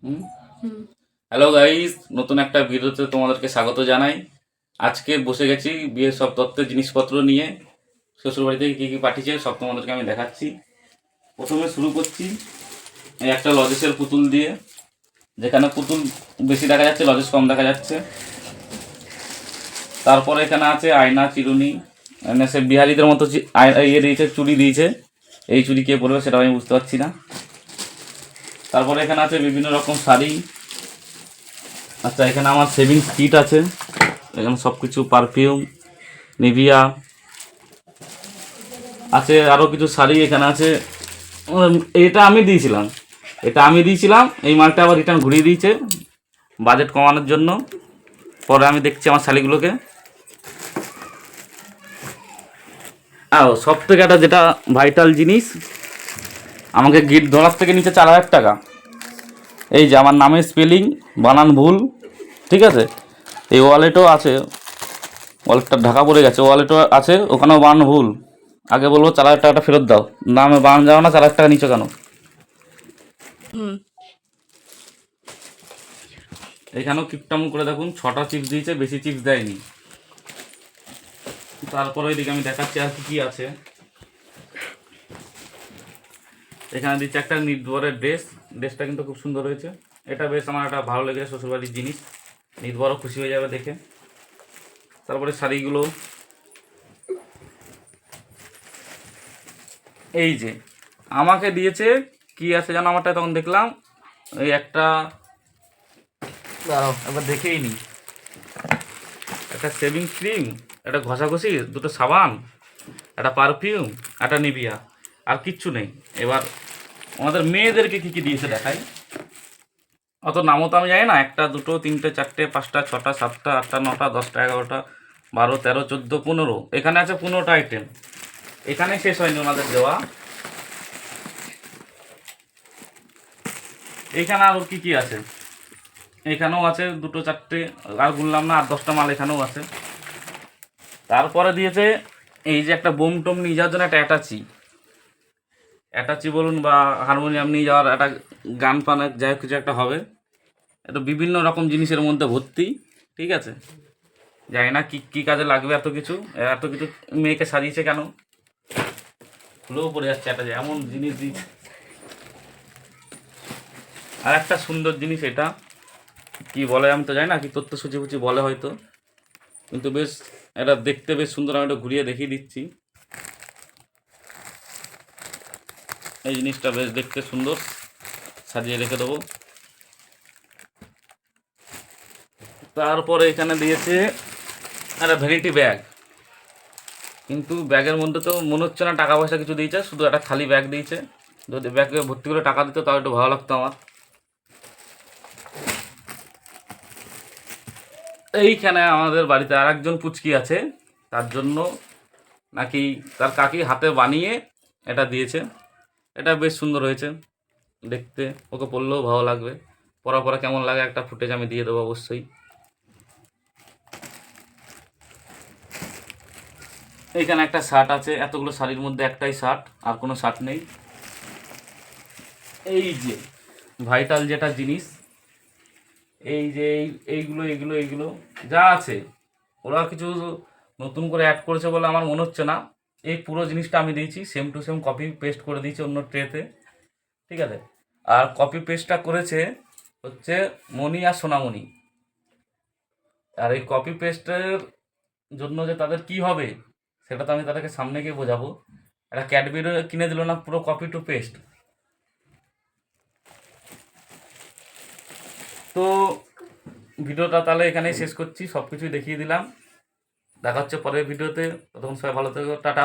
হুম। Hello guys, নতুন একটা ভিডিওতে তোমাদেরকে স্বাগত জানাই। আজকে বসে গেছি বিয়ের সব তত্ত্বের জিনিসপত্র নিয়ে। শ্বশুরবাড়ি থেকে কী কী পাঠিয়েছে সব তোমাদেরকে আমি দেখাচ্ছি। প্রথমে শুরু করছি এই একটা লজেসের পুতুল দিয়ে, যেখানে পুতুল বেশি দেখা যাচ্ছে, লজেস কম দেখা যাচ্ছে। তারপরে এখানে আছে আয়না, চিরুনি, মানে সে বিহারিদের মতো ইয়ে দিয়েছে, চুড়ি দিয়েছে। এই চুড়ি কে পরবে সেটা আমি বুঝতে পারছি না। তারপরে এখানে আছে বিভিন্ন রকম শাড়ি। আচ্ছা, এখানে আমার সেভিংস কিট আছে, এখানে সব কিছু পারফিউম, নিভিয়া আছে, আরও কিছু শাড়ি এখানে আছে। এটা আমি দিয়েছিলাম, এই মালটা আবার রিটার্ন ঘুরিয়ে দিয়েছে বাজেট কমানোর জন্য। পরে আমি দেখছি আমার শাড়িগুলোকে। সব থেকে একটা যেটা ভাইটাল জিনিস, আমাকে গিট ধরার থেকে নিচে 4,000 টাকা। এই যে আমার নামের স্পেলিং বানান ভুল, ঠিক আছে। এই ওয়ালেটও আছে, ওয়ালেটটা ঢাকা পড়ে গেছে, ওয়ালেটও আছে, ওখানেও বানান ভুল। আগে বলবো 4,000 টাকাটা ফেরত দাও, নামে বানান যাও না, 4,000 টাকা নিচে কেন? এখানেও কিপটাম করে দেখুন, 6টা চিপস দিয়েছে, বেশি চিপস দেয়নি। তারপরে ওইদিকে আমি দেখাচ্ছি আর কি আছে। এখানে দিচ্ছে একটা নির্ভরের ড্রেসটা কিন্তু খুব সুন্দর হয়েছে। এটা বেশ আমার একটা ভালো লেগেছে, শ্বশুরবাড়ির জিনিস, নির্ভরও খুশি হয়ে যাবে দেখে। তারপরে শাড়িগুলো এই যে আমাকে দিয়েছে, কি আছে জানো আমারটা, তখন দেখলাম এই একটা, দাঁড়াও একবার দেখেই নি, একটা শেভিং ক্রিম, একটা ঘষাঘষি, দুটো সাবান, একটা পারফিউম, একটা নিভিয়া, আর কিচ্ছু নেই। এবার আমাদের মেয়েদেরকে কী কী দিয়েছে দেখাই। অত নামও তো আমি জানি না, 1, 2, 3, 4, 5, 6, 7, 8, 9, 10, 11, 12, 13, 14, 15, এখানে আছে 15টা আইটেম। এখানে শেষ হয়নি ওনাদের দেওয়া, এইখানে আরও কী কী আছে। এখানেও আছে 2, 4, আর গুনলাম না, আর 10টা মাল এখানেও আছে। তারপরে দিয়েছে এই যে একটা বোম টোম নিয়ে যাওয়ার জন্য একটা অ্যাটাচি বলুন বা হারমোনিয়াম নিয়ে যাওয়ার একটা, গান পান যাই হোক কিছু একটা হবে। এটা বিভিন্ন রকম জিনিসের মধ্যে ভর্তি, ঠিক আছে। জানি না কী কী কাজে লাগবে এত কিছু মেয়েকে সাজিয়েছে কেন, খুলেও পড়ে যাচ্ছে একটা, যে এমন জিনিস দিই। আর একটা সুন্দর জিনিস, এটা কি বলে আমি তো জানি না, কি তথ্যসূচি ফুচি বলে হয়তো, কিন্তু বেশ এটা দেখতে বেশ সুন্দর। আমি এটা ঘুরিয়ে দেখিয়ে দিচ্ছি। এই জিনিসটা বেশ দেখতে সুন্দর, সাজিয়ে রেখে দেবো। তারপরে এখানে দিয়েছে একটা ভ্যানিটি ব্যাগ, কিন্তু ব্যাগের মধ্যে তো মনে হচ্ছে না টাকা পয়সা কিছু দিয়েছে, শুধু একটা খালি ব্যাগ দিয়েছে। যদি ব্যাগে ভর্তি করে টাকা দিত তাও একটু ভালো লাগতো আমার। এইখানে আমাদের বাড়িতে আর একজন পুচকি আছে, তার জন্য নাকি তার কাকি হাতে বানিয়ে এটা দিয়েছে। এটা বেশ সুন্দর হয়েছে দেখতে, ওকে পরলেও ভালো লাগবে। পরা পরা কেমন লাগে একটা ফুটেজ আমি দিয়ে দেবো অবশ্যই। এইখানে একটা শার্ট আছে, এতগুলো শাড়ির মধ্যে একটাই শার্ট, আর কোনো শার্ট নেই। এই যে ভাইটাল যেটা জিনিস, এই যে এইগুলো যা আছে, ওরা কিছু নতুন করে অ্যাড করেছে বলে আমার মনে হচ্ছে না। এই পুরো জিনিসটা আমি দিয়েছি, same to same copy paste করে দিয়েছি অন্য ট্রেতে, ঠিক আছে। আর কপি পেস্টটা করেছে হচ্ছে মণি আর সোনামণি। আর এই কপি পেস্টের জন্য যে তাদের কি হবে সেটা তো আমি তাদেরকে সামনে গিয়ে বোঝাবো। একটা ক্যাডবেরি কিনে দিল না, পুরো কপি টু পেস্ট। তো ভিডিওটা তাহলে এখানেই শেষ করছি, সব কিছুই দেখিয়ে দিলাম। দেখা হচ্ছে পরের ভিডিওতে, ততক্ষণ সবাই ভালো থেকো, টাটা।